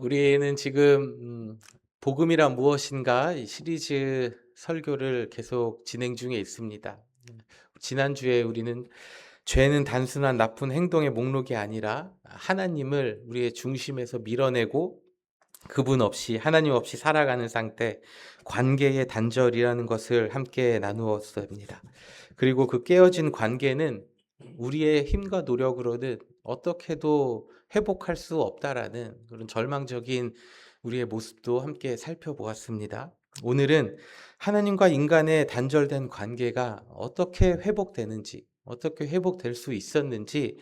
우리는 지금 복음이란 무엇인가 이 시리즈 설교를 계속 진행 중에 있습니다. 지난주에 우리는 죄는 단순한 나쁜 행동의 목록이 아니라 하나님을 우리의 중심에서 밀어내고 그분 없이 하나님 없이 살아가는 상태, 관계의 단절이라는 것을 함께 나누었습니다. 그리고 그 깨어진 관계는 우리의 힘과 노력으로는 어떻게도 회복할 수 없다라는 그런 절망적인 우리의 모습도 함께 살펴보았습니다. 오늘은 하나님과 인간의 단절된 관계가 어떻게 회복되는지, 어떻게 회복될 수 있었는지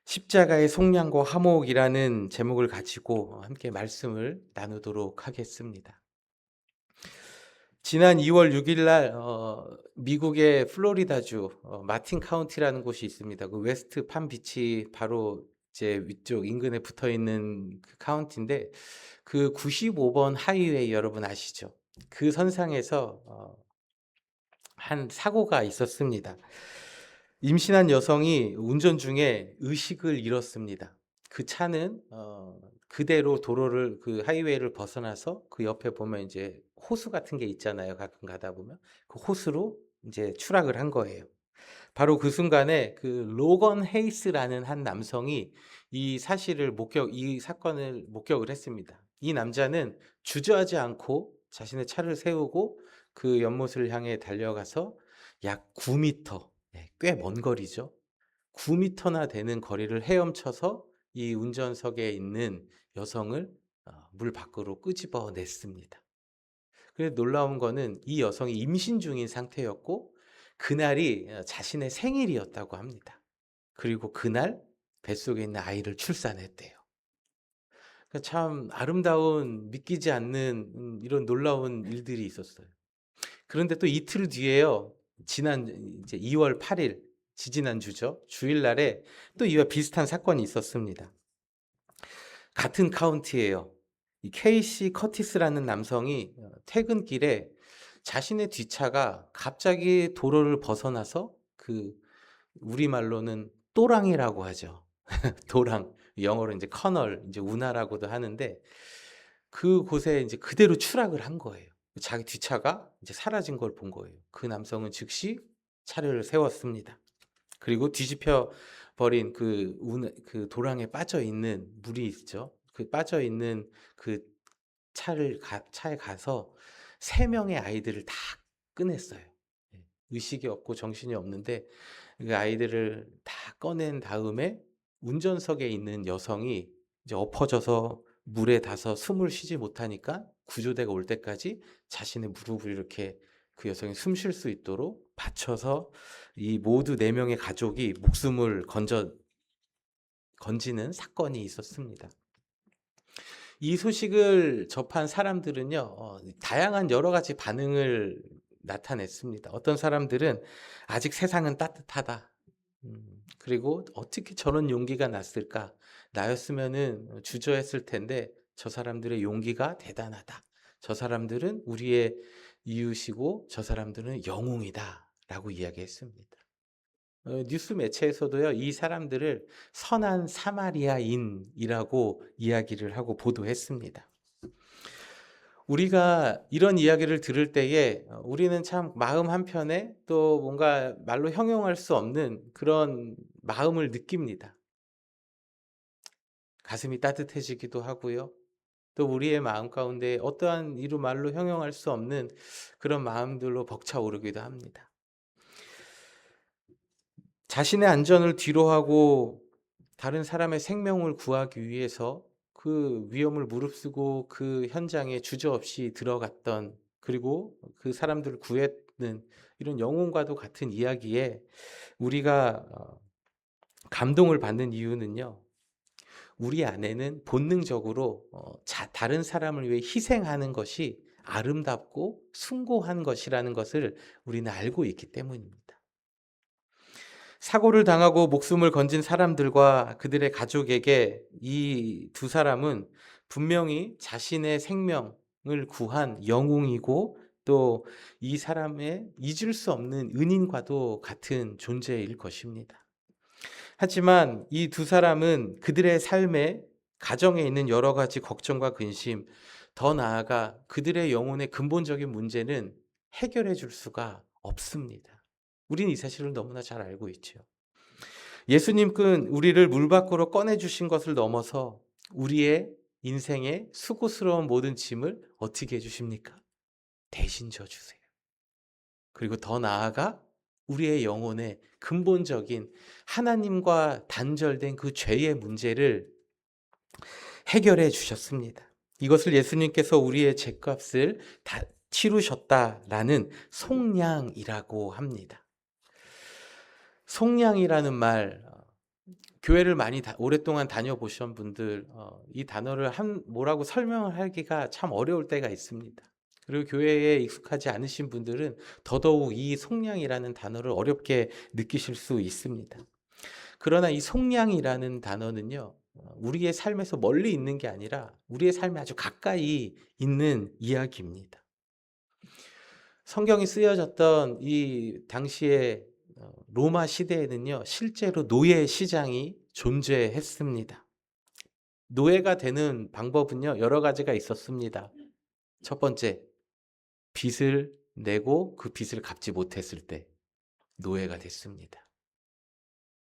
십자가의 속량과 화목이라는 제목을 가지고 함께 말씀을 나누도록 하겠습니다. 지난 2월 6일 날 미국의 플로리다주 마틴 카운티라는 곳이 있습니다. 그 웨스트 팜비치 바로 제 위쪽 인근에 붙어 있는 그 카운티인데 그 95번 하이웨이 여러분 아시죠? 그 선상에서 한 사고가 있었습니다. 임신한 여성이 운전 중에 의식을 잃었습니다. 그 차는 그대로 도로를 그 하이웨이를 벗어나서 그 옆에 보면 이제 호수 같은 게 있잖아요. 가끔 가다 보면 그 호수로 이제 추락을 한 거예요. 바로 그 순간에 그 로건 헤이스라는 한 남성이 이 사건을 목격을 했습니다. 이 남자는 주저하지 않고 자신의 차를 세우고 그 연못을 향해 달려가서 약 9m, 꽤 먼 거리죠. 9m나 되는 거리를 헤엄쳐서 이 운전석에 있는 여성을 물 밖으로 끄집어 냈습니다. 그런데 놀라운 거는 이 여성이 임신 중인 상태였고 그날이 자신의 생일이었다고 합니다. 그리고 그날 뱃속에 있는 아이를 출산했대요. 그러니까 참 아름다운 믿기지 않는 이런 놀라운 일들이 있었어요. 그런데 또 이틀 뒤에요. 지난 이제 2월 8일 지지난주죠. 주일날에 또 이와 비슷한 사건이 있었습니다. 같은 카운티예요. 이 케이시 커티스라는 남성이 퇴근길에 자신의 뒷차가 갑자기 도로를 벗어나서 그 우리말로는 또랑이라고 하죠. 도랑, 영어로 이제 커널, 이제 운하라고도 하는데 그곳에 이제 그대로 추락을 한 거예요. 자기 뒷차가 이제 사라진 걸 본 거예요. 그 남성은 즉시 차를 세웠습니다. 그리고 뒤집혀 버린 그 도랑에 빠져 있는 물이 있죠. 그 빠져 있는 그 차에 가서 세 명의 아이들을 다 꺼냈어요. 예. 의식이 없고 정신이 없는데 그 아이들을 다 꺼낸 다음에 운전석에 있는 여성이 이제 엎어져서 물에 닿아서 숨을 쉬지 못하니까 구조대가 올 때까지 자신의 무릎을 이렇게 그 여성이 숨 쉴 수 있도록 받쳐서 이 모두 네 명의 가족이 목숨을 건지는 사건이 있었습니다. 이 소식을 접한 사람들은요, 다양한 여러 가지 반응을 나타냈습니다. 어떤 사람들은 아직 세상은 따뜻하다. 그리고 어떻게 저런 용기가 났을까? 나였으면은 주저했을 텐데 저 사람들의 용기가 대단하다. 저 사람들은 우리의 이웃이고 저 사람들은 영웅이다. 라고 이야기했습니다. 뉴스 매체에서도요, 이 사람들을 선한 사마리아인이라고 이야기를 하고 보도했습니다. 우리가 이런 이야기를 들을 때에 우리는 참 마음 한편에 또 뭔가 말로 형용할 수 없는 그런 마음을 느낍니다. 가슴이 따뜻해지기도 하고요. 또 우리의 마음 가운데 어떠한 이루 말로 형용할 수 없는 그런 마음들로 벅차오르기도 합니다. 자신의 안전을 뒤로하고 다른 사람의 생명을 구하기 위해서 그 위험을 무릅쓰고 그 현장에 주저없이 들어갔던, 그리고 그 사람들을 구했는 이런 영웅과도 같은 이야기에 우리가 감동을 받는 이유는요, 우리 안에는 본능적으로 다른 사람을 위해 희생하는 것이 아름답고 숭고한 것이라는 것을 우리는 알고 있기 때문입니다. 사고를 당하고 목숨을 건진 사람들과 그들의 가족에게 이 두 사람은 분명히 자신의 생명을 구한 영웅이고 또 이 사람의 잊을 수 없는 은인과도 같은 존재일 것입니다. 하지만 이 두 사람은 그들의 삶에 가정에 있는 여러 가지 걱정과 근심, 더 나아가 그들의 영혼의 근본적인 문제는 해결해 줄 수가 없습니다. 우리는 이 사실을 너무나 잘 알고 있죠. 예수님은 우리를 물 밖으로 꺼내 주신 것을 넘어서 우리의 인생의 수고스러운 모든 짐을 어떻게 해 주십니까? 대신 져 주세요. 그리고 더 나아가 우리의 영혼의 근본적인 하나님과 단절된 그 죄의 문제를 해결해 주셨습니다. 이것을 예수님께서 우리의 죄값을 다 치르셨다라는 속량이라고 합니다. 속량이라는 말, 교회를 많이 오랫동안 다녀보신 분들 이 단어를 뭐라고 설명을 하기가 참 어려울 때가 있습니다. 그리고 교회에 익숙하지 않으신 분들은 더더욱 이 속량이라는 단어를 어렵게 느끼실 수 있습니다. 그러나 이 속량이라는 단어는요, 우리의 삶에서 멀리 있는 게 아니라 우리의 삶에 아주 가까이 있는 이야기입니다. 성경이 쓰여졌던 이 당시에 로마 시대에는요, 실제로 노예 시장이 존재했습니다. 노예가 되는 방법은요, 여러 가지가 있었습니다. 첫 번째, 빚을 내고 그 빚을 갚지 못했을 때 노예가 됐습니다.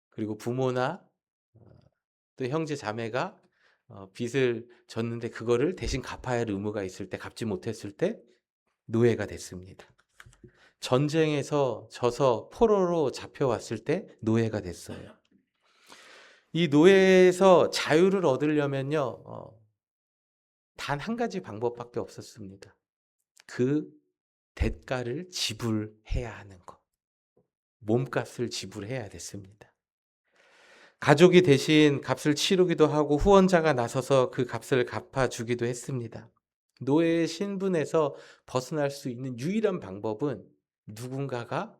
그리고 부모나 또 형제 자매가 빚을 졌는데 그거를 대신 갚아야 할 의무가 있을 때 갚지 못했을 때 노예가 됐습니다. 전쟁에서 져서 포로로 잡혀왔을 때 노예가 됐어요. 이 노예에서 자유를 얻으려면요, 단 한 가지 방법밖에 없었습니다. 그 대가를 지불해야 하는 것. 몸값을 지불해야 됐습니다. 가족이 대신 값을 치르기도 하고 후원자가 나서서 그 값을 갚아주기도 했습니다. 노예의 신분에서 벗어날 수 있는 유일한 방법은 누군가가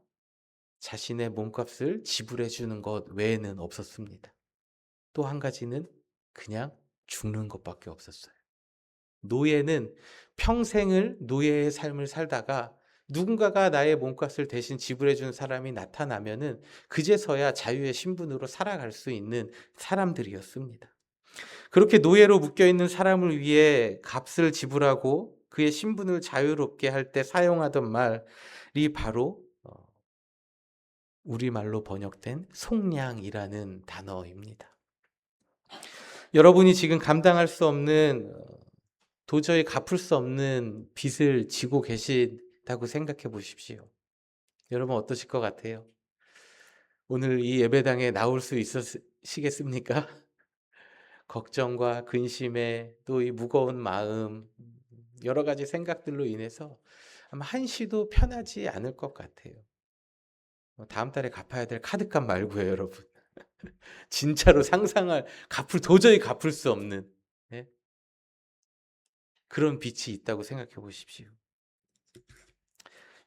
자신의 몸값을 지불해 주는 것 외에는 없었습니다. 또 한 가지는 그냥 죽는 것밖에 없었어요. 노예는 평생을 노예의 삶을 살다가 누군가가 나의 몸값을 대신 지불해 준 사람이 나타나면은 그제서야 자유의 신분으로 살아갈 수 있는 사람들이었습니다. 그렇게 노예로 묶여 있는 사람을 위해 값을 지불하고 그의 신분을 자유롭게 할 때 사용하던 말이 바로 우리말로 번역된 속량이라는 단어입니다. 여러분이 지금 감당할 수 없는, 도저히 갚을 수 없는 빚을 지고 계시다고 생각해 보십시오. 여러분 어떠실 것 같아요? 오늘 이 예배당에 나올 수 있으시겠습니까? 걱정과 근심에 또 이 무거운 마음, 여러 가지 생각들로 인해서 아마 한시도 편하지 않을 것 같아요. 다음 달에 갚아야 될 카드값 말고요, 여러분. 진짜로 도저히 갚을 수 없는, 예? 그런 빚이 있다고 생각해 보십시오.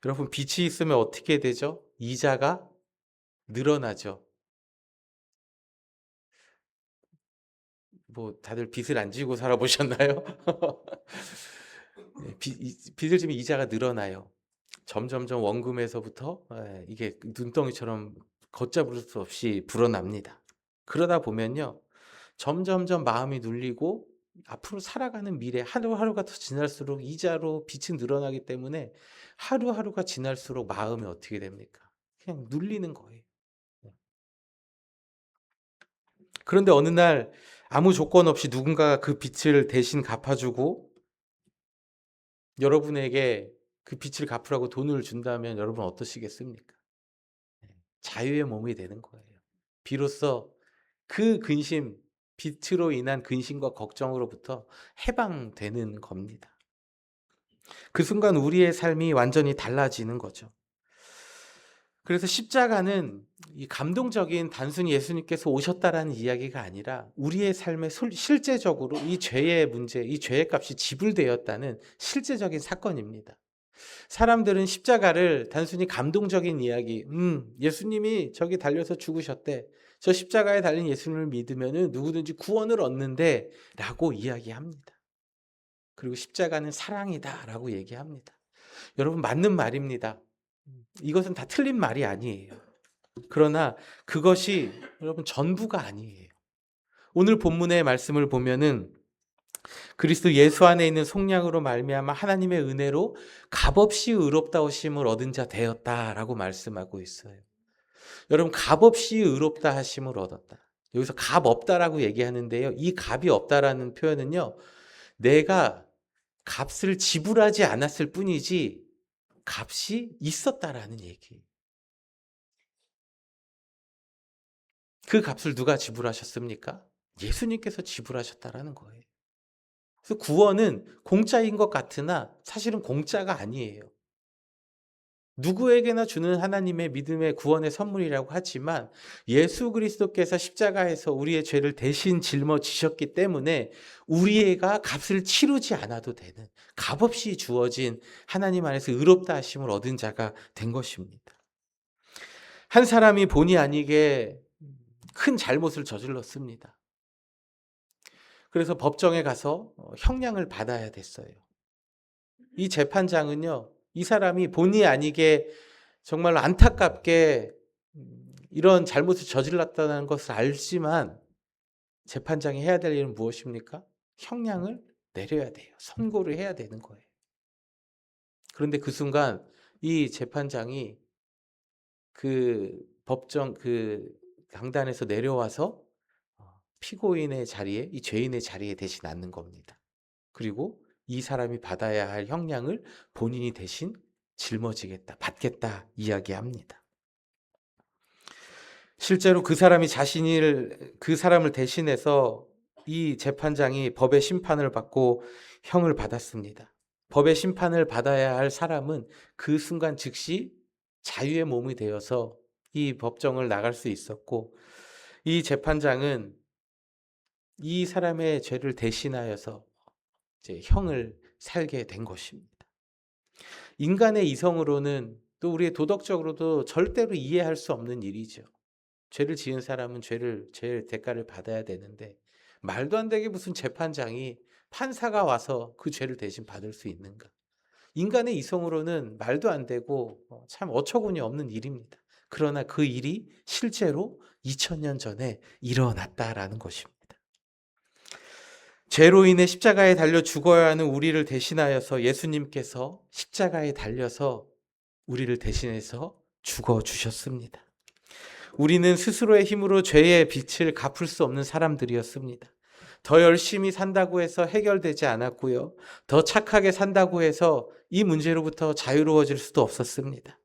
여러분, 빚이 있으면 어떻게 되죠? 이자가 늘어나죠. 뭐 다들 빚을 안 지고 살아보셨나요? 빚을 지면 이자가 늘어나요. 점점점 원금에서부터 이게 눈덩이처럼 걷잡을 수 없이 불어납니다. 그러다 보면요, 점점점 마음이 눌리고 앞으로 살아가는 미래, 하루하루가 더 지날수록 이자로 빚이 늘어나기 때문에 하루하루가 지날수록 마음이 어떻게 됩니까? 그냥 눌리는 거예요. 그런데 어느 날 아무 조건 없이 누군가가 그 빚을 대신 갚아주고 여러분에게 그 빚을 갚으라고 돈을 준다면 여러분 어떠시겠습니까? 자유의 몸이 되는 거예요. 비로소 그 근심, 빚으로 인한 근심과 걱정으로부터 해방되는 겁니다. 그 순간 우리의 삶이 완전히 달라지는 거죠. 그래서 십자가는 이 감동적인 단순히 예수님께서 오셨다라는 이야기가 아니라 우리의 삶에 실제적으로 이 죄의 문제, 이 죄의 값이 지불되었다는 실제적인 사건입니다. 사람들은 십자가를 단순히 감동적인 이야기, 예수님이 저기 달려서 죽으셨대, 저 십자가에 달린 예수님을 믿으면 누구든지 구원을 얻는데 라고 이야기합니다. 그리고 십자가는 사랑이다 라고 얘기합니다. 여러분, 맞는 말입니다. 이것은 다 틀린 말이 아니에요. 그러나 그것이 여러분 전부가 아니에요. 오늘 본문의 말씀을 보면은 그리스도 예수 안에 있는 속량으로 말미암아 하나님의 은혜로 값없이 의롭다하심을 얻은 자 되었다라고 말씀하고 있어요. 여러분, 값없이 의롭다 하심을 얻었다. 여기서 값 없다라고 얘기하는데요. 이 값이 없다라는 표현은요, 내가 값을 지불하지 않았을 뿐이지 값이 있었다라는 얘기예요. 그 값을 누가 지불하셨습니까? 예수님께서 지불하셨다라는 거예요. 그래서 구원은 공짜인 것 같으나 사실은 공짜가 아니에요. 누구에게나 주는 하나님의 믿음의 구원의 선물이라고 하지만 예수 그리스도께서 십자가에서 우리의 죄를 대신 짊어지셨기 때문에 우리가 값을 치르지 않아도 되는, 값없이 주어진 하나님 안에서 의롭다 하심을 얻은 자가 된 것입니다. 한 사람이 본의 아니게 큰 잘못을 저질렀습니다. 그래서 법정에 가서 형량을 받아야 됐어요. 이 재판장은요, 이 사람이 본의 아니게 정말로 안타깝게 이런 잘못을 저질렀다는 것을 알지만 재판장이 해야 될 일은 무엇입니까? 형량을 내려야 돼요. 선고를 해야 되는 거예요. 그런데 그 순간 이 재판장이 그 법정 그 강단에서 내려와서 피고인의 자리에, 이 죄인의 자리에 대신 앉는 겁니다. 그리고 이 사람이 받아야 할 형량을 본인이 대신 짊어지겠다, 받겠다 이야기합니다. 실제로 그 사람을 대신해서 이 재판장이 법의 심판을 받고 형을 받았습니다. 법의 심판을 받아야 할 사람은 그 순간 즉시 자유의 몸이 되어서 이 법정을 나갈 수 있었고, 이 재판장은 이 사람의 죄를 대신하여서 이제 형을 살게 된 것입니다. 인간의 이성으로는, 또 우리의 도덕적으로도 절대로 이해할 수 없는 일이죠. 죄를 지은 사람은 죄의 대가를 받아야 되는데 말도 안 되게 무슨 재판장이, 판사가 와서 그 죄를 대신 받을 수 있는가? 인간의 이성으로는 말도 안 되고 참 어처구니 없는 일입니다. 그러나 그 일이 실제로 2000년 전에 일어났다라는 것입니다. 죄로 인해 십자가에 달려 죽어야 하는 우리를 대신하여서 예수님께서 십자가에 달려서 우리를 대신해서 죽어주셨습니다. 우리는 스스로의 힘으로 죄의 빚을 갚을 수 없는 사람들이었습니다. 더 열심히 산다고 해서 해결되지 않았고요. 더 착하게 산다고 해서 이 문제로부터 자유로워질 수도 없었습니다.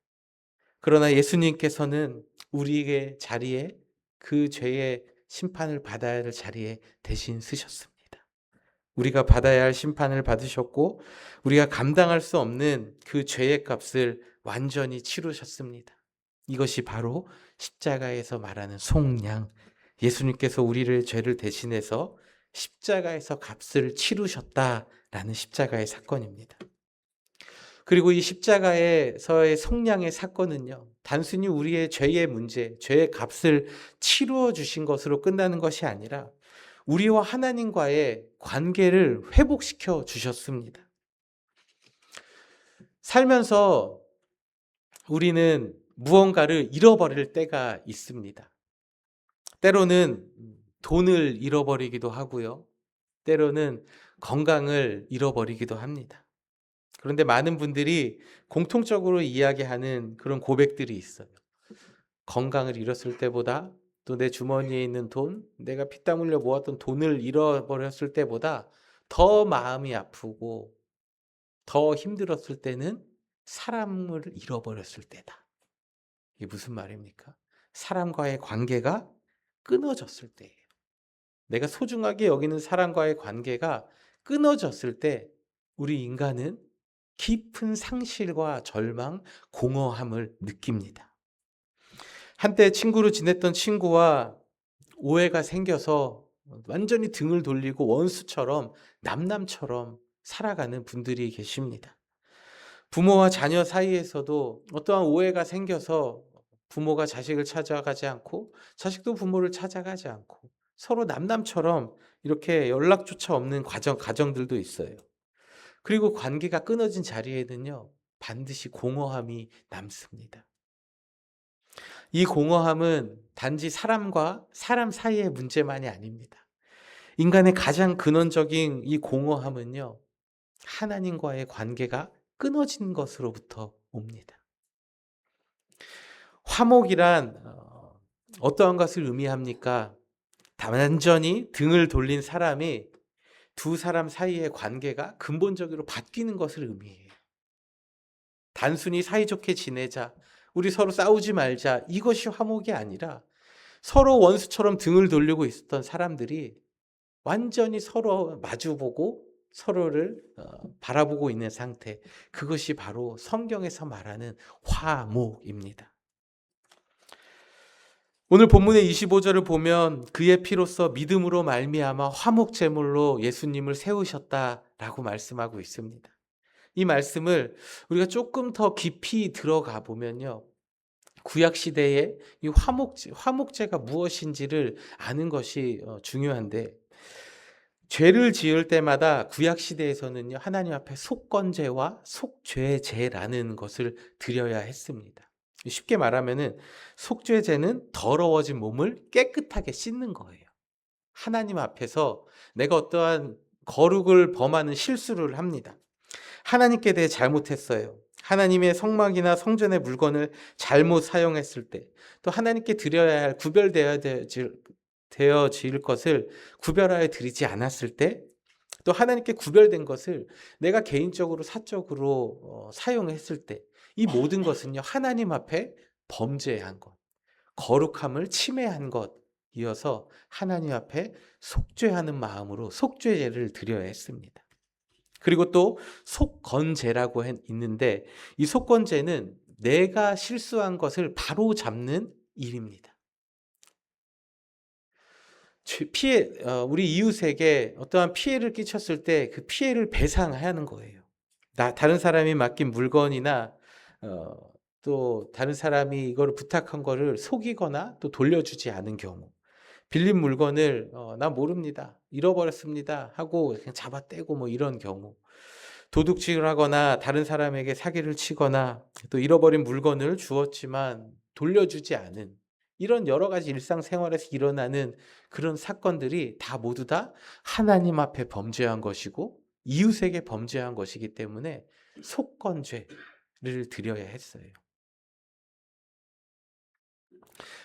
그러나 예수님께서는 우리의 자리에, 그 죄의 심판을 받아야 할 자리에 대신 쓰셨습니다. 우리가 받아야 할 심판을 받으셨고 우리가 감당할 수 없는 그 죄의 값을 완전히 치르셨습니다. 이것이 바로 십자가에서 말하는 속량, 예수님께서 우리를 죄를 대신해서 십자가에서 값을 치르셨다라는 십자가의 사건입니다. 그리고 이 십자가에서의 속량의 사건은요, 단순히 우리의 죄의 문제, 죄의 값을 치루어 주신 것으로 끝나는 것이 아니라 우리와 하나님과의 관계를 회복시켜 주셨습니다. 살면서 우리는 무언가를 잃어버릴 때가 있습니다. 때로는 돈을 잃어버리기도 하고요. 때로는 건강을 잃어버리기도 합니다. 그런데 많은 분들이 공통적으로 이야기하는 그런 고백들이 있어요. 건강을 잃었을 때보다, 또 내 주머니에 있는 돈, 내가 피땀 흘려 모았던 돈을 잃어버렸을 때보다 더 마음이 아프고 더 힘들었을 때는 사람을 잃어버렸을 때다. 이게 무슨 말입니까? 사람과의 관계가 끊어졌을 때예요. 내가 소중하게 여기는 사람과의 관계가 끊어졌을 때 우리 인간은 깊은 상실과 절망, 공허함을 느낍니다. 한때 친구로 지냈던 친구와 오해가 생겨서 완전히 등을 돌리고 원수처럼, 남남처럼 살아가는 분들이 계십니다. 부모와 자녀 사이에서도 어떠한 오해가 생겨서 부모가 자식을 찾아가지 않고 자식도 부모를 찾아가지 않고 서로 남남처럼 이렇게 연락조차 없는 가정들도 있어요. 그리고 관계가 끊어진 자리에는요, 반드시 공허함이 남습니다. 이 공허함은 단지 사람과 사람 사이의 문제만이 아닙니다. 인간의 가장 근원적인 이 공허함은요, 하나님과의 관계가 끊어진 것으로부터 옵니다. 화목이란 어떠한 것을 의미합니까? 완전히 등을 돌린 사람이 두 사람 사이의 관계가 근본적으로 바뀌는 것을 의미해요. 단순히 사이좋게 지내자, 우리 서로 싸우지 말자, 이것이 화목이 아니라 서로 원수처럼 등을 돌리고 있었던 사람들이 완전히 서로 마주보고 서로를 바라보고 있는 상태, 그것이 바로 성경에서 말하는 화목입니다. 오늘 본문의 25절을 보면 그의 피로써 믿음으로 말미암아 화목 제물로 예수님을 세우셨다라고 말씀하고 있습니다. 이 말씀을 우리가 조금 더 깊이 들어가 보면요, 구약 시대에 이 화목제가 무엇인지를 아는 것이 중요한데, 죄를 지을 때마다 구약 시대에서는요, 하나님 앞에 속건제와 속죄제라는 것을 드려야 했습니다. 쉽게 말하면은 속죄제는 더러워진 몸을 깨끗하게 씻는 거예요. 하나님 앞에서 내가 어떠한 거룩을 범하는 실수를 합니다. 하나님께 대해 잘못했어요. 하나님의 성막이나 성전의 물건을 잘못 사용했을 때, 또 하나님께 드려야 할 되어질 것을 구별하여 드리지 않았을 때, 또 하나님께 구별된 것을 내가 개인적으로 사적으로 사용했을 때, 이 모든 것은요, 하나님 앞에 범죄한 것, 거룩함을 침해한 것이어서 하나님 앞에 속죄하는 마음으로 속죄제를 드려야 했습니다. 그리고 또 속건제라고 있는데, 이 속건제는 내가 실수한 것을 바로 잡는 일입니다. 우리 이웃에게 어떠한 피해를 끼쳤을 때 그 피해를 배상하는 거예요. 다른 사람이 맡긴 물건이나 또 다른 사람이 이걸 부탁한 거를 속이거나 또 돌려주지 않은 경우, 빌린 물건을 나 모릅니다, 잃어버렸습니다 하고 그냥 잡아떼고 뭐 이런 경우, 도둑질을 하거나 다른 사람에게 사기를 치거나 또 잃어버린 물건을 주었지만 돌려주지 않은, 이런 여러 가지 일상생활에서 일어나는 그런 사건들이 다 모두 다 하나님 앞에 범죄한 것이고 이웃에게 범죄한 것이기 때문에 속건죄를 드려야 했어요.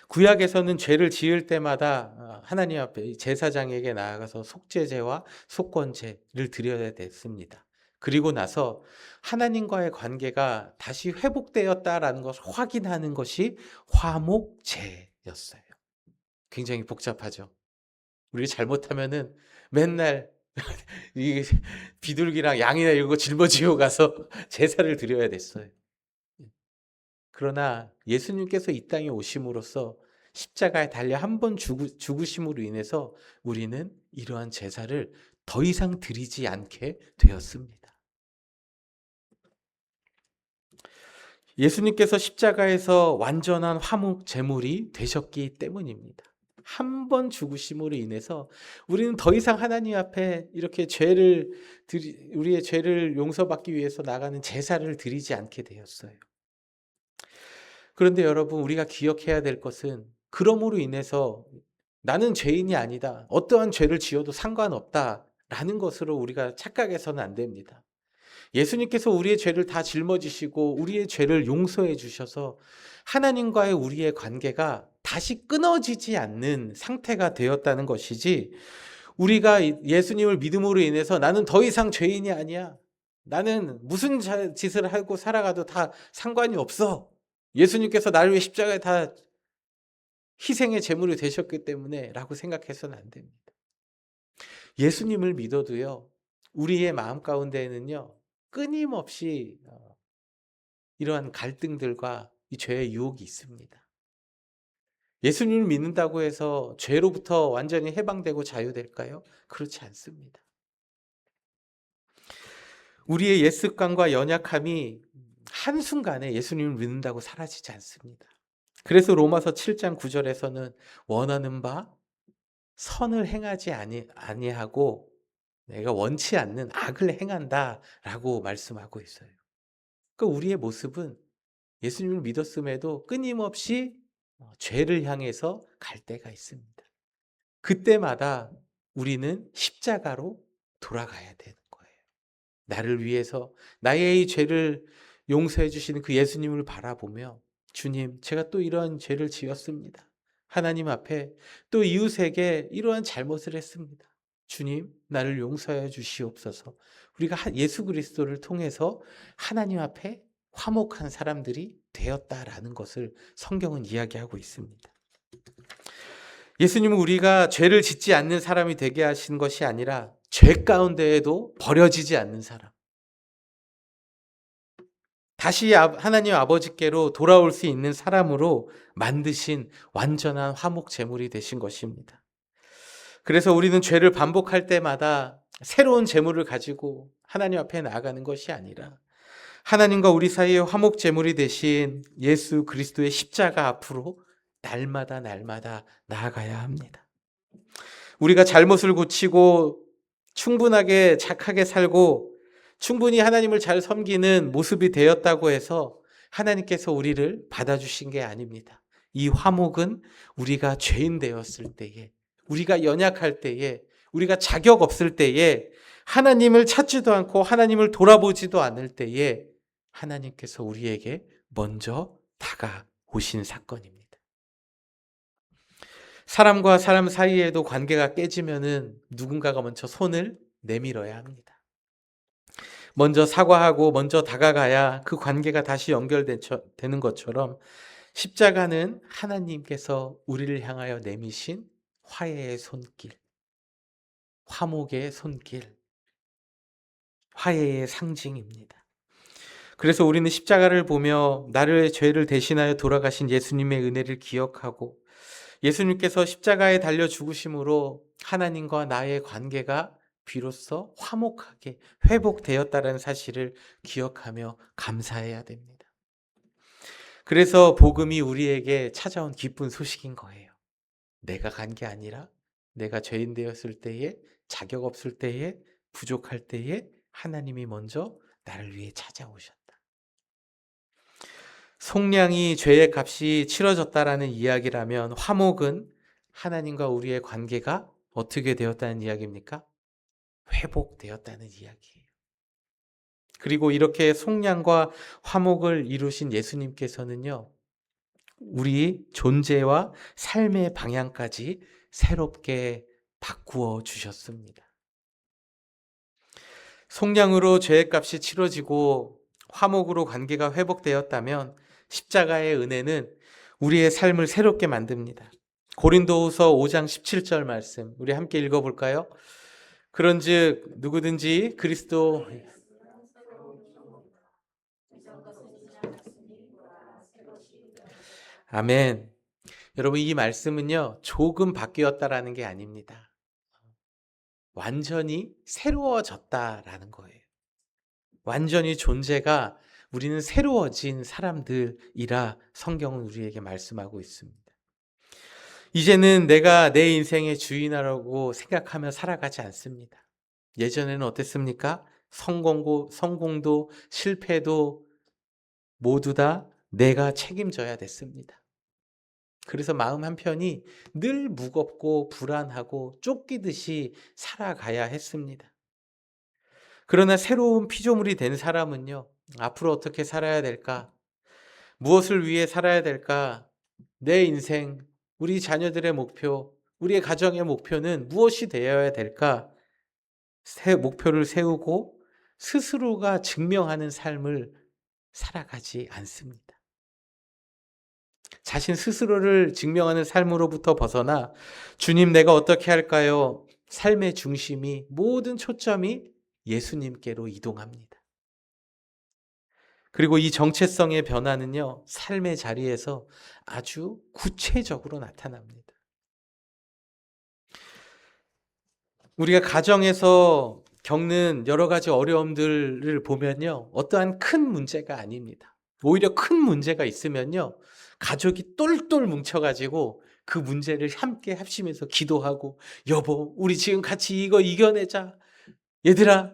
구약에서는 죄를 지을 때마다 하나님 앞에 제사장에게 나아가서 속죄제와 속건제를 드려야 됐습니다. 그리고 나서 하나님과의 관계가 다시 회복되었다라는 것을 확인하는 것이 화목제였어요. 굉장히 복잡하죠. 우리 잘못하면은 맨날 이 비둘기랑 양이나 이런 거 짊어지고 가서 제사를 드려야 됐어요. 그러나 예수님께서 이 땅에 오심으로써 십자가에 달려 한 번 죽으심으로 인해서 우리는 이러한 제사를 더 이상 드리지 않게 되었습니다. 예수님께서 십자가에서 완전한 화목 제물이 되셨기 때문입니다. 한 번 죽으심으로 인해서 우리는 더 이상 하나님 앞에 이렇게 우리의 죄를 용서받기 위해서 나가는 제사를 드리지 않게 되었어요. 그런데 여러분, 우리가 기억해야 될 것은 그러므로 인해서 나는 죄인이 아니다, 어떠한 죄를 지어도 상관없다라는 것으로 우리가 착각해서는 안 됩니다. 예수님께서 우리의 죄를 다 짊어지시고 우리의 죄를 용서해 주셔서 하나님과의 우리의 관계가 다시 끊어지지 않는 상태가 되었다는 것이지, 우리가 예수님을 믿음으로 인해서 나는 더 이상 죄인이 아니야, 나는 무슨 짓을 하고 살아가도 다 상관이 없어, 예수님께서 나를 위해 십자가에 다 희생의 제물이 되셨기 때문에 라고 생각해서는 안 됩니다. 예수님을 믿어도요, 우리의 마음 가운데에는요, 끊임없이 이러한 갈등들과 이 죄의 유혹이 있습니다. 예수님을 믿는다고 해서 죄로부터 완전히 해방되고 자유될까요? 그렇지 않습니다. 우리의 옛 습관과 연약함이 한순간에 예수님을 믿는다고 사라지지 않습니다. 그래서 로마서 7장 9절에서는 원하는 바 선을 행하지 아니하고 내가 원치 않는 악을 행한다라고 말씀하고 있어요. 그러니까 우리의 모습은 예수님을 믿었음에도 끊임없이 죄를 향해서 갈 때가 있습니다. 그때마다 우리는 십자가로 돌아가야 되는 거예요. 나를 위해서 나의 이 죄를 용서해 주시는 그 예수님을 바라보며 주님, 제가 또 이러한 죄를 지었습니다. 하나님 앞에 또 이웃에게 이러한 잘못을 했습니다. 주님, 나를 용서해 주시옵소서. 우리가 예수 그리스도를 통해서 하나님 앞에 화목한 사람들이 되었다라는 것을 성경은 이야기하고 있습니다. 예수님은 우리가 죄를 짓지 않는 사람이 되게 하신 것이 아니라 죄 가운데에도 버려지지 않는 사람, 다시 하나님 아버지께로 돌아올 수 있는 사람으로 만드신 완전한 화목 제물이 되신 것입니다. 그래서 우리는 죄를 반복할 때마다 새로운 제물을 가지고 하나님 앞에 나아가는 것이 아니라 하나님과 우리 사이의 화목 제물이 되신 예수 그리스도의 십자가 앞으로 날마다 나아가야 합니다. 우리가 잘못을 고치고 충분하게 착하게 살고 충분히 하나님을 잘 섬기는 모습이 되었다고 해서 하나님께서 우리를 받아주신 게 아닙니다. 이 화목은 우리가 죄인 되었을 때에, 우리가 연약할 때에, 우리가 자격 없을 때에, 하나님을 찾지도 않고 하나님을 돌아보지도 않을 때에 하나님께서 우리에게 먼저 다가오신 사건입니다. 사람과 사람 사이에도 관계가 깨지면은 누군가가 먼저 손을 내밀어야 합니다. 먼저 사과하고 먼저 다가가야 그 관계가 다시 연결되는 것처럼 십자가는 하나님께서 우리를 향하여 내미신 화해의 손길, 화목의 손길, 화해의 상징입니다. 그래서 우리는 십자가를 보며 나를 죄를 대신하여 돌아가신 예수님의 은혜를 기억하고 예수님께서 십자가에 달려 죽으심으로 하나님과 나의 관계가 비로소 화목하게 회복되었다는 사실을 기억하며 감사해야 됩니다. 그래서 복음이 우리에게 찾아온 기쁜 소식인 거예요. 내가 간 게 아니라 내가 죄인 되었을 때에, 자격 없을 때에, 부족할 때에 하나님이 먼저 나를 위해 찾아오셨다. 속량이 죄의 값이 치러졌다라는 이야기라면 화목은 하나님과 우리의 관계가 어떻게 되었다는 이야기입니까? 회복되었다는 이야기예요. 그리고 이렇게 속량과 화목을 이루신 예수님께서는요, 우리 존재와 삶의 방향까지 새롭게 바꾸어 주셨습니다. 속량으로 죄의 값이 치러지고 화목으로 관계가 회복되었다면 십자가의 은혜는 우리의 삶을 새롭게 만듭니다. 고린도후서 5장 17절 말씀 우리 함께 읽어볼까요? 그런즉 누구든지 그리스도 아멘. 여러분 이 말씀은요 조금 바뀌었다라는 게 아닙니다. 완전히 새로워졌다라는 거예요. 완전히 존재가 우리는 새로워진 사람들이라 성경은 우리에게 말씀하고 있습니다. 이제는 내가 내 인생의 주인이라고 생각하며 살아가지 않습니다. 예전에는 어땠습니까? 성공도 실패도 모두 다 내가 책임져야 됐습니다. 그래서 마음 한편이 늘 무겁고 불안하고 쫓기듯이 살아가야 했습니다. 그러나 새로운 피조물이 된 사람은요, 앞으로 어떻게 살아야 될까? 무엇을 위해 살아야 될까? 내 인생, 우리 자녀들의 목표, 우리의 가정의 목표는 무엇이 되어야 될까? 새 목표를 세우고 스스로가 증명하는 삶을 살아가지 않습니다. 자신 스스로를 증명하는 삶으로부터 벗어나 주님 내가 어떻게 할까요? 삶의 중심이 모든 초점이 예수님께로 이동합니다. 그리고 이 정체성의 변화는요, 삶의 자리에서 아주 구체적으로 나타납니다. 우리가 가정에서 겪는 여러 가지 어려움들을 보면요, 어떠한 큰 문제가 아닙니다. 오히려 큰 문제가 있으면요, 가족이 똘똘 뭉쳐가지고 그 문제를 함께 합심해서 기도하고, 여보, 우리 지금 같이 이거 이겨내자. 얘들아,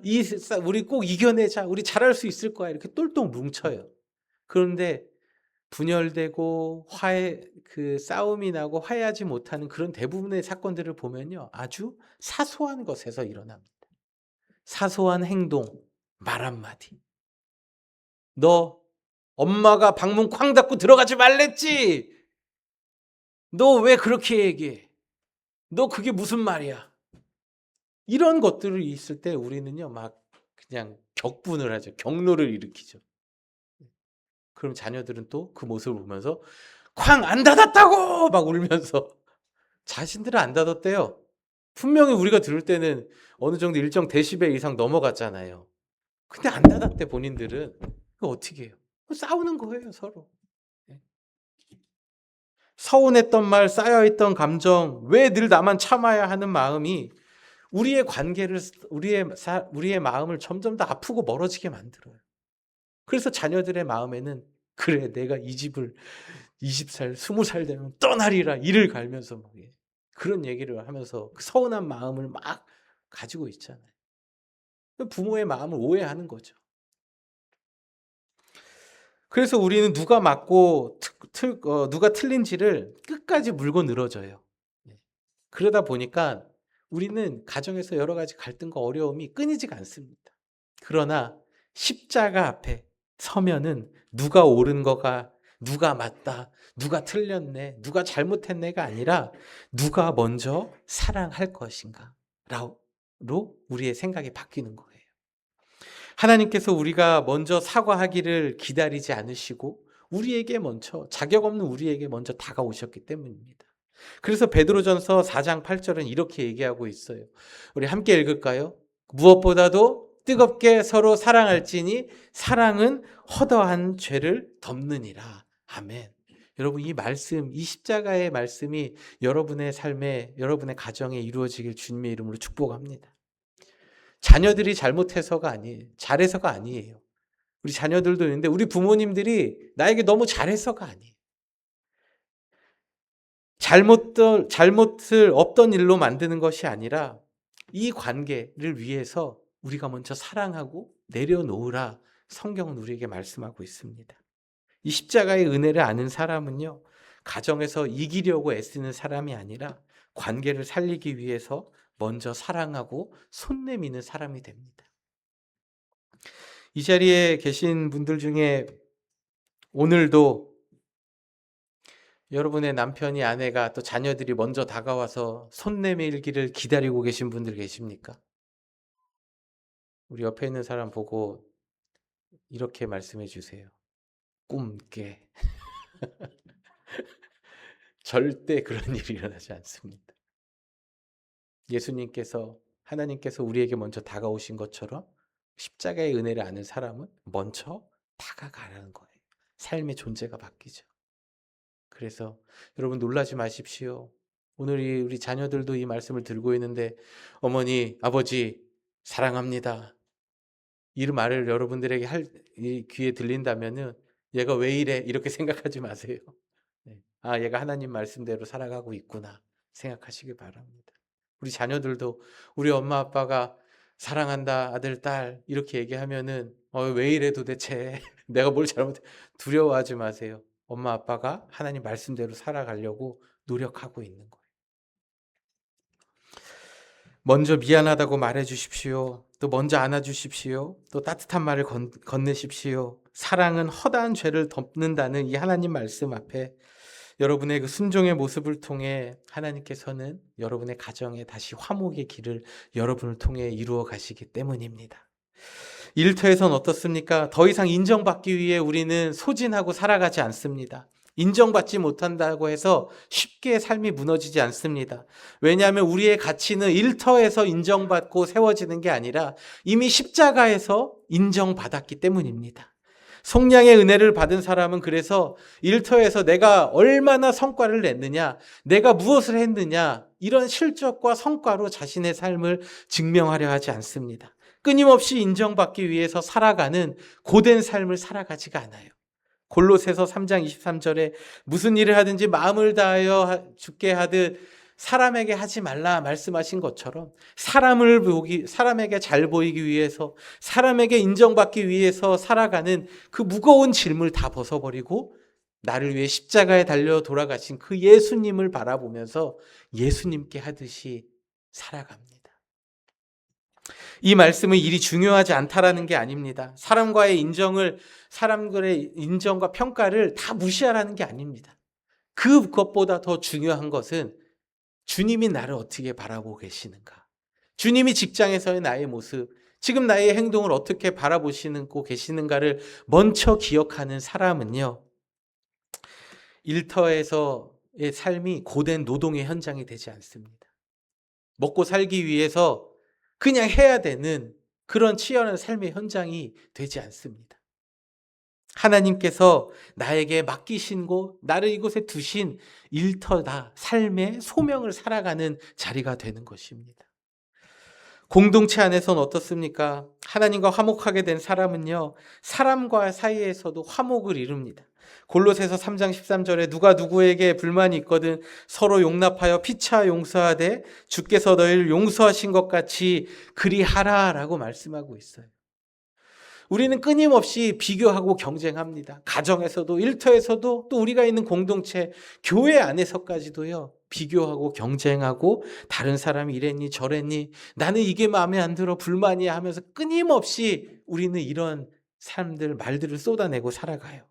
우리 꼭 이겨내자. 우리 잘할 수 있을 거야. 이렇게 똘똘 뭉쳐요. 그런데 분열되고 싸움이 나고 화해하지 못하는 그런 대부분의 사건들을 보면요, 아주 사소한 것에서 일어납니다. 사소한 행동, 말 한마디. 너 엄마가 방문 쾅 닫고 들어가지 말랬지? 너 왜 그렇게 얘기해? 너 그게 무슨 말이야? 이런 것들이 있을 때 우리는요, 막 그냥 격분을 하죠. 경로를 일으키죠. 그럼 자녀들은 또 그 모습을 보면서 쾅 안 닫았다고 막 울면서 자신들은 안 닫았대요. 분명히 우리가 들을 때는 어느 정도 일정 데시벨 이상 넘어갔잖아요. 근데 안 닫았대 본인들은. 그거 어떻게 해요? 싸우는 거예요 서로. 서운했던 말, 쌓여있던 감정, 왜 늘 나만 참아야 하는 마음이 우리의 관계를, 우리의 마음을 점점 더 아프고 멀어지게 만들어요. 그래서 자녀들의 마음에는 그래 내가 이 집을 20살, 20살 되면 떠나리라 이를 갈면서 막 그런 얘기를 하면서 그 서운한 마음을 막 가지고 있잖아요. 부모의 마음을 오해하는 거죠. 그래서 우리는 누가 맞고 누가 틀린지를 끝까지 물고 늘어져요. 그러다 보니까 우리는 가정에서 여러 가지 갈등과 어려움이 끊이지가 않습니다. 그러나 십자가 앞에 서면은 누가 옳은 거가, 누가 맞다, 누가 틀렸네, 누가 잘못했네가 아니라 누가 먼저 사랑할 것인가 로 우리의 생각이 바뀌는 거예요. 하나님께서 우리가 먼저 사과하기를 기다리지 않으시고 우리에게 먼저, 자격 없는 우리에게 먼저 다가오셨기 때문입니다. 그래서 베드로전서 4장 8절은 이렇게 얘기하고 있어요. 우리 함께 읽을까요? 무엇보다도 뜨겁게 서로 사랑할지니 사랑은 허다한 죄를 덮느니라. 아멘. 여러분 이 말씀, 이 십자가의 말씀이 여러분의 삶에, 여러분의 가정에 이루어지길 주님의 이름으로 축복합니다. 자녀들이 잘못해서가 아니에요. 잘해서가 아니에요. 우리 자녀들도 있는데 우리 부모님들이 나에게 너무 잘해서가 아니에요. 잘못을 없던 일로 만드는 것이 아니라 이 관계를 위해서 우리가 먼저 사랑하고 내려놓으라 성경은 우리에게 말씀하고 있습니다. 이 십자가의 은혜를 아는 사람은요, 가정에서 이기려고 애쓰는 사람이 아니라 관계를 살리기 위해서 먼저 사랑하고 손 내미는 사람이 됩니다. 이 자리에 계신 분들 중에 오늘도 여러분의 남편이, 아내가, 또 자녀들이 먼저 다가와서 손 내밀기를 기다리고 계신 분들 계십니까? 우리 옆에 있는 사람 보고 이렇게 말씀해 주세요. 꿈깨. 절대 그런 일이 일어나지 않습니다. 예수님께서, 하나님께서 우리에게 먼저 다가오신 것처럼 십자가의 은혜를 아는 사람은 먼저 다가가라는 거예요. 삶의 존재가 바뀌죠. 그래서 여러분 놀라지 마십시오. 오늘 우리 자녀들도 이 말씀을 들고 있는데 어머니, 아버지 사랑합니다. 이 말을 여러분들에게 이 귀에 들린다면은 얘가 왜 이래? 이렇게 생각하지 마세요. 아, 얘가 하나님 말씀대로 살아가고 있구나 생각하시기 바랍니다. 우리 자녀들도 우리 엄마 아빠가 사랑한다 아들 딸 이렇게 얘기하면은 왜 이래 도대체 내가 뭘 잘못해, 두려워하지 마세요. 엄마 아빠가 하나님 말씀대로 살아가려고 노력하고 있는 거예요. 먼저 미안하다고 말해 주십시오. 또 먼저 안아 주십시오. 또 따뜻한 말을 건네십시오. 사랑은 허다한 죄를 덮는다는 이 하나님 말씀 앞에 여러분의 그 순종의 모습을 통해 하나님께서는 여러분의 가정에 다시 화목의 길을 여러분을 통해 이루어 가시기 때문입니다. 일터에선 어떻습니까? 더 이상 인정받기 위해 우리는 소진하고 살아가지 않습니다. 인정받지 못한다고 해서 쉽게 삶이 무너지지 않습니다. 왜냐하면 우리의 가치는 일터에서 인정받고 세워지는 게 아니라 이미 십자가에서 인정받았기 때문입니다. 속량의 은혜를 받은 사람은 그래서 일터에서 내가 얼마나 성과를 냈느냐, 내가 무엇을 했느냐, 이런 실적과 성과로 자신의 삶을 증명하려 하지 않습니다. 끊임없이 인정받기 위해서 살아가는 고된 삶을 살아가지가 않아요. 골로새서 3장 23절에 무슨 일을 하든지 마음을 다하여 죽게 하듯 사람에게 하지 말라 말씀하신 것처럼 사람에게 잘 보이기 위해서, 사람에게 인정받기 위해서 살아가는 그 무거운 짐을 다 벗어버리고 나를 위해 십자가에 달려 돌아가신 그 예수님을 바라보면서 예수님께 하듯이 살아갑니다. 이 말씀은 일이 중요하지 않다라는 게 아닙니다. 사람들의 인정과 평가를 다 무시하라는 게 아닙니다. 그것보다 더 중요한 것은 주님이 나를 어떻게 바라보고 계시는가? 주님이 직장에서의 나의 모습, 지금 나의 행동을 어떻게 바라보시고 계시는가를 먼저 기억하는 사람은요, 일터에서의 삶이 고된 노동의 현장이 되지 않습니다. 먹고 살기 위해서 그냥 해야 되는 그런 치열한 삶의 현장이 되지 않습니다. 하나님께서 나에게 맡기신 곳, 나를 이곳에 두신 일터다, 삶의 소명을 살아가는 자리가 되는 것입니다. 공동체 안에서는 어떻습니까? 하나님과 화목하게 된 사람은요, 사람과 사이에서도 화목을 이룹니다. 골로새서 3장 13절에 누가 누구에게 불만이 있거든 서로 용납하여 피차 용서하되 주께서 너희를 용서하신 것 같이 그리하라라고 말씀하고 있어요. 우리는 끊임없이 비교하고 경쟁합니다. 가정에서도, 일터에서도, 또 우리가 있는 공동체, 교회 안에서까지도요, 비교하고 경쟁하고 다른 사람이 이랬니 저랬니 나는 이게 마음에 안 들어 불만이야 하면서 끊임없이 우리는 이런 말들을 쏟아내고 살아가요.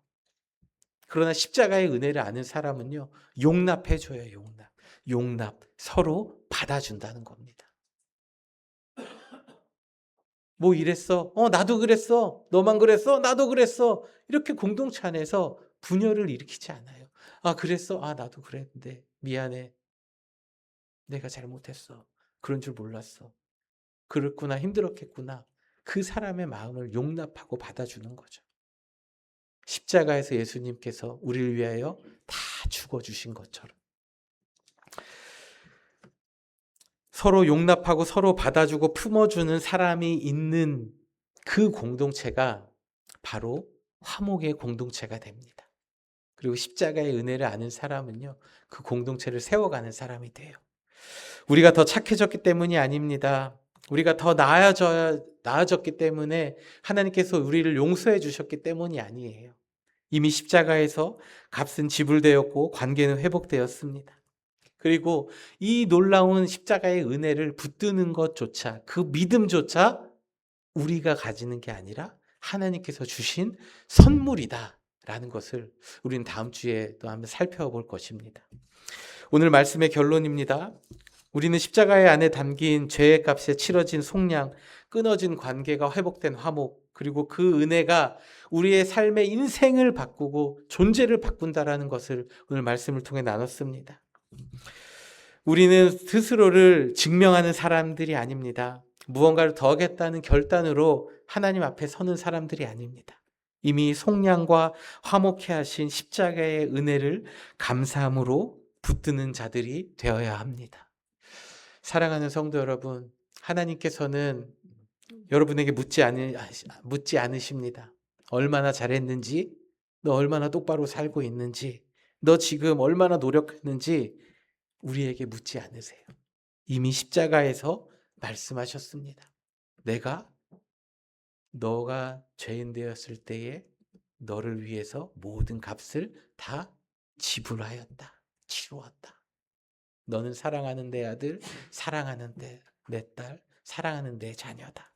그러나 십자가의 은혜를 아는 사람은요, 용납해줘요. 용납, 서로 받아준다는 겁니다. 뭐 이랬어? 나도 그랬어. 너만 그랬어? 나도 그랬어. 이렇게 공동체 안에서 분열을 일으키지 않아요. 그랬어? 나도 그랬는데 미안해. 내가 잘못했어. 그런 줄 몰랐어. 그랬구나. 힘들었겠구나. 그 사람의 마음을 용납하고 받아주는 거죠. 십자가에서 예수님께서 우리를 위하여 다 죽어주신 것처럼. 서로 용납하고 서로 받아주고 품어주는 사람이 있는 그 공동체가 바로 화목의 공동체가 됩니다. 그리고 십자가의 은혜를 아는 사람은요, 그 공동체를 세워가는 사람이 돼요. 우리가 더 착해졌기 때문이 아닙니다. 우리가 더 나아졌기 때문에 하나님께서 우리를 용서해 주셨기 때문이 아니에요. 이미 십자가에서 값은 지불되었고 관계는 회복되었습니다. 그리고 이 놀라운 십자가의 은혜를 붙드는 것조차, 그 믿음조차 우리가 가지는 게 아니라 하나님께서 주신 선물이다라는 것을 우리는 다음 주에 또 한번 살펴볼 것입니다. 오늘 말씀의 결론입니다. 우리는 십자가의 안에 담긴 죄의 값에 치러진 속량, 끊어진 관계가 회복된 화목, 그리고 그 은혜가 우리의 삶의 인생을 바꾸고 존재를 바꾼다라는 것을 오늘 말씀을 통해 나눴습니다. 우리는 스스로를 증명하는 사람들이 아닙니다. 무언가를 더 하겠다는 결단으로 하나님 앞에 서는 사람들이 아닙니다. 이미 속량과 화목해 하신 십자가의 은혜를 감사함으로 붙드는 자들이 되어야 합니다. 사랑하는 성도 여러분, 하나님께서는 여러분에게 묻지 않으십니다. 얼마나 잘했는지, 너 얼마나 똑바로 살고 있는지, 너 지금 얼마나 노력했는지 우리에게 묻지 않으세요. 이미 십자가에서 말씀하셨습니다. 너가 죄인 되었을 때에 너를 위해서 모든 값을 다 지불하였다. 치루었다. 너는 사랑하는 내 아들, 사랑하는 내 딸, 사랑하는 내 자녀다.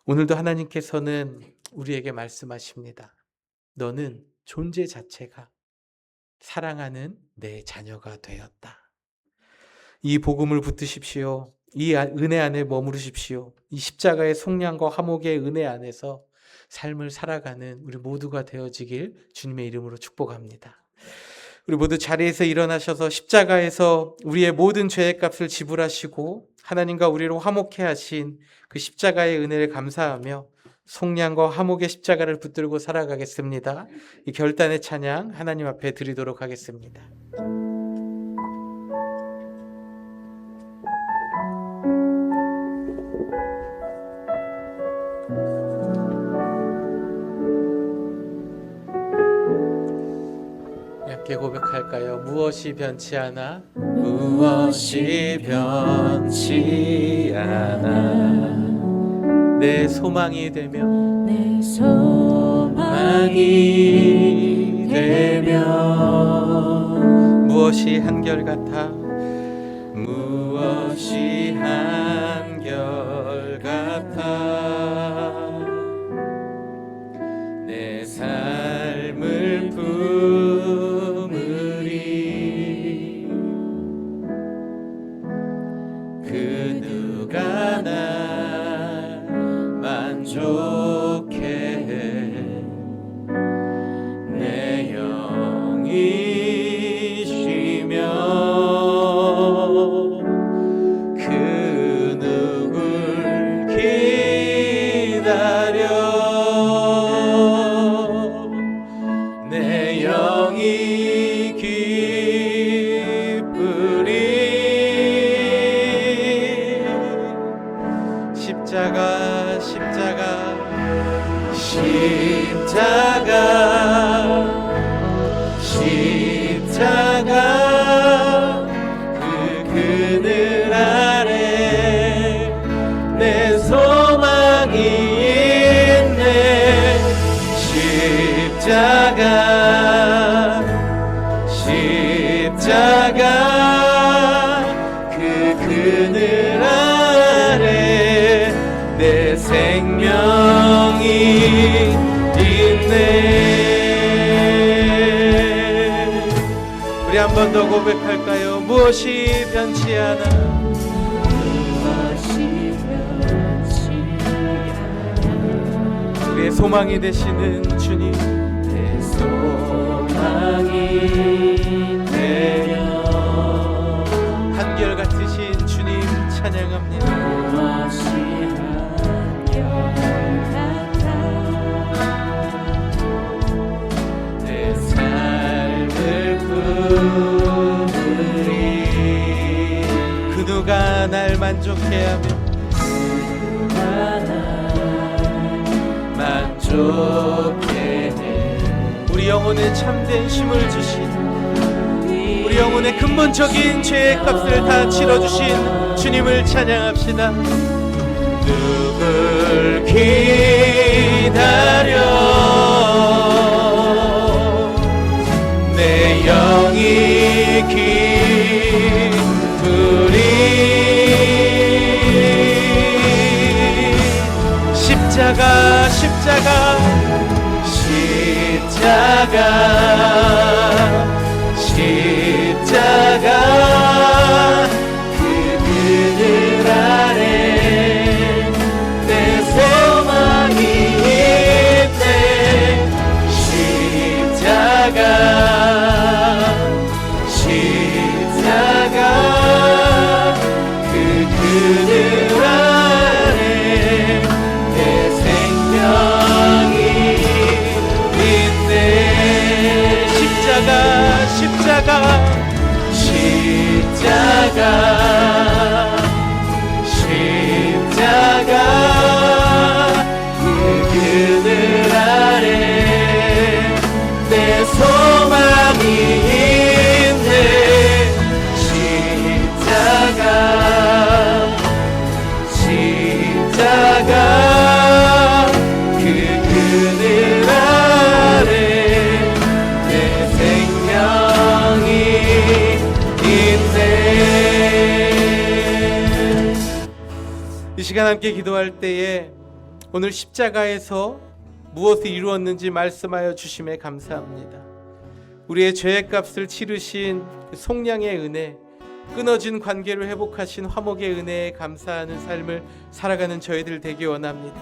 오늘도 하나님께서는 우리에게 말씀하십니다. 너는 존재 자체가 사랑하는 내 자녀가 되었다. 이 복음을 붙드십시오. 이 은혜 안에 머무르십시오. 이 십자가의 속량과 화목의 은혜 안에서 삶을 살아가는 우리 모두가 되어지길 주님의 이름으로 축복합니다. 우리 모두 자리에서 일어나셔서 십자가에서 우리의 모든 죄의 값을 지불하시고 하나님과 우리를 화목해 하신 그 십자가의 은혜를 감사하며 속량과 화목의 십자가를 붙들고 살아가겠습니다. 이 결단의 찬양 하나님 앞에 드리도록 하겠습니다. 함께 고백할까요? 무엇이 변치 않아? 무엇이 변치 않아 내 소망이 되며 내 소망이 되며 무엇이 한결같아 무엇이 한결같아 내 삶을 품으리 그 누가 날 만족해 해 내 영이 쉬며 그 누굴 기다려 내 영이 기쁘리 십자가 십자가 십자가 그 그늘 아래 내 소망이 있네 십자가 그 그늘 아래 내 생명이 있네. 우리 한 번 더 고백할까요? 무엇이 변치 않아 우리의 소망이 되시는 주님 내 소망이 되며 한결같으신 주님 찬양합니다. 내 삶을 품으리 그 누가 날 만족해하며 만족해 우리 영혼에 참된 쉼을 주신 우리 영혼의 근본적인 죄의 값을 다 치러주신 주님을 찬양합시다. 누굴 기다려 내 영이 기쁘리 십자가 십자가 그 그늘 아래 내 소망이 있네 십자가 그 그늘 아래 내 생명이 있네 십자가 그 그늘 아래 내 소망이 있네 십자가 그 그늘 아래 내 생명이 있네. 이 시간 함께 기도할 때에 오늘 십자가에서 무엇을 이루었는지 말씀하여 주심에 감사합니다. 우리의 죄의 값을 치르신 그 속량의 은혜, 끊어진 관계를 회복하신 화목의 은혜에 감사하는 삶을 살아가는 저희들 되기 원합니다.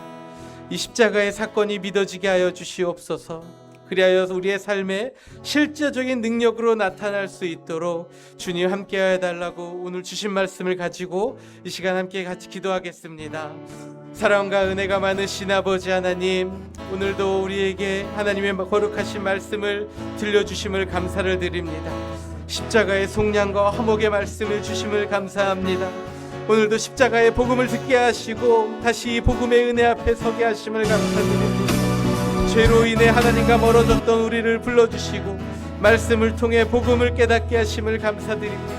이 십자가의 사건이 믿어지게 하여 주시옵소서. 그리하여 우리의 삶에 실제적인 능력으로 나타날 수 있도록 주님 함께하여 달라고 오늘 주신 말씀을 가지고 이 시간 함께 같이 기도하겠습니다. 사랑과 은혜가 많으신 아버지 하나님, 오늘도 우리에게 하나님의 거룩하신 말씀을 들려주심을 감사를 드립니다. 십자가의 속량과 화목의 말씀을 주심을 감사합니다. 오늘도 십자가의 복음을 듣게 하시고 다시 이 복음의 은혜 앞에 서게 하심을 감사드립니다. 죄로 인해 하나님과 멀어졌던 우리를 불러주시고 말씀을 통해 복음을 깨닫게 하심을 감사드립니다.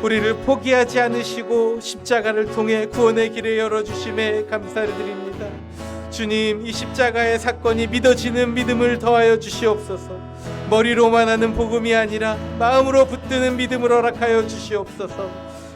우리를 포기하지 않으시고 십자가를 통해 구원의 길을 열어주심에 감사를 드립니다. 주님, 이 십자가의 사건이 믿어지는 믿음을 더하여 주시옵소서. 머리로만 하는 복음이 아니라 마음으로 붙드는 믿음을 허락하여 주시옵소서.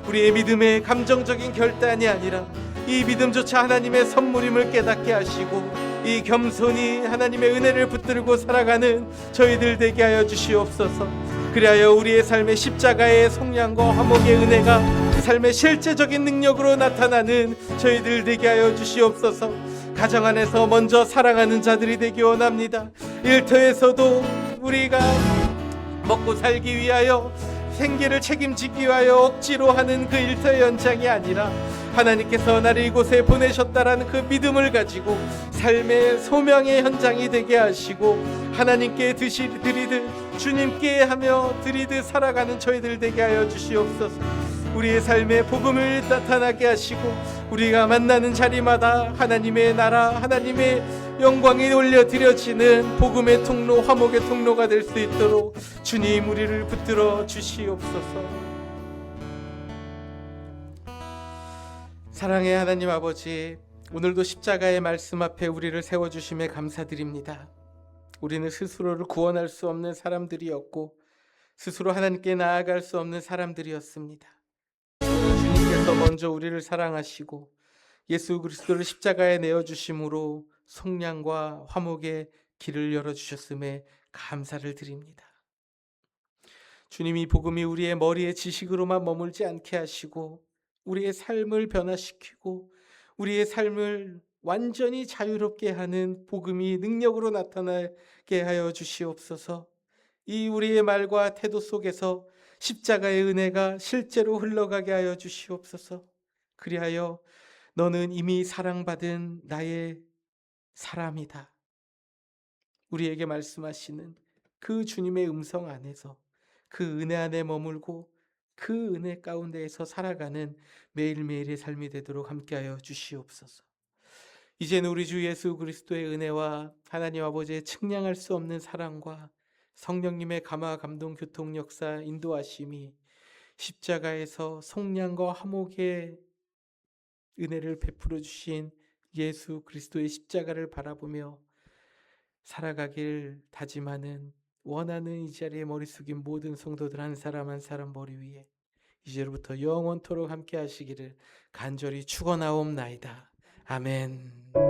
우리의 믿음의 감정적인 결단이 아니라 이 믿음조차 하나님의 선물임을 깨닫게 하시고 이 겸손히 하나님의 은혜를 붙들고 살아가는 저희들 되게 하여 주시옵소서. 그리하여 우리의 삶의 십자가의 속량과 화목의 은혜가 삶의 실제적인 능력으로 나타나는 저희들 되게 하여 주시옵소서. 가정 안에서 먼저 사랑하는 자들이 되기 원합니다. 일터에서도 우리가 먹고 살기 위하여 생계를 책임지기 위하여 억지로 하는 그 일터의 연장이 아니라 하나님께서 나를 이곳에 보내셨다라는 그 믿음을 가지고 삶의 소명의 현장이 되게 하시고 하나님께 드리듯 주님께 하며 드리듯 살아가는 저희들 되게 하여 주시옵소서. 우리의 삶에 복음을 나타나게 하시고 우리가 만나는 자리마다 하나님의 나라, 하나님의 영광이 올려드려지는 복음의 통로, 화목의 통로가 될 수 있도록 주님 우리를 붙들어 주시옵소서. 사랑의 하나님 아버지, 오늘도 십자가의 말씀 앞에 우리를 세워주심에 감사드립니다. 우리는 스스로를 구원할 수 없는 사람들이었고 스스로 하나님께 나아갈 수 없는 사람들이었습니다. 주님께서 먼저 우리를 사랑하시고 예수 그리스도를 십자가에 내어주심으로 속량과 화목의 길을 열어주셨음에 감사를 드립니다. 주님이 복음이 우리의 머리의 지식으로만 머물지 않게 하시고 우리의 삶을 변화시키고 우리의 삶을 완전히 자유롭게 하는 복음이 능력으로 나타나게 하여 주시옵소서. 이 우리의 말과 태도 속에서 십자가의 은혜가 실제로 흘러가게 하여 주시옵소서. 그리하여 너는 이미 사랑받은 나의 사람이다. 우리에게 말씀하시는 그 주님의 음성 안에서 그 은혜 안에 머물고 그 은혜 가운데에서 살아가는 매일매일의 삶이 되도록 함께하여 주시옵소서. 이제는 우리 주 예수 그리스도의 은혜와 하나님 아버지의 측량할 수 없는 사랑과 성령님의 감화 감동 교통 역사 인도하심이 십자가에서 속량과 화목의 은혜를 베풀어 주신 예수 그리스도의 십자가를 바라보며 살아가길 다짐하는 원하는 이 자리에 머리 숙인 모든 성도들 한 사람 한 사람 머리 위에 이제로부터 영원토록 함께 하시기를 간절히 축원하옵나이다. 아멘.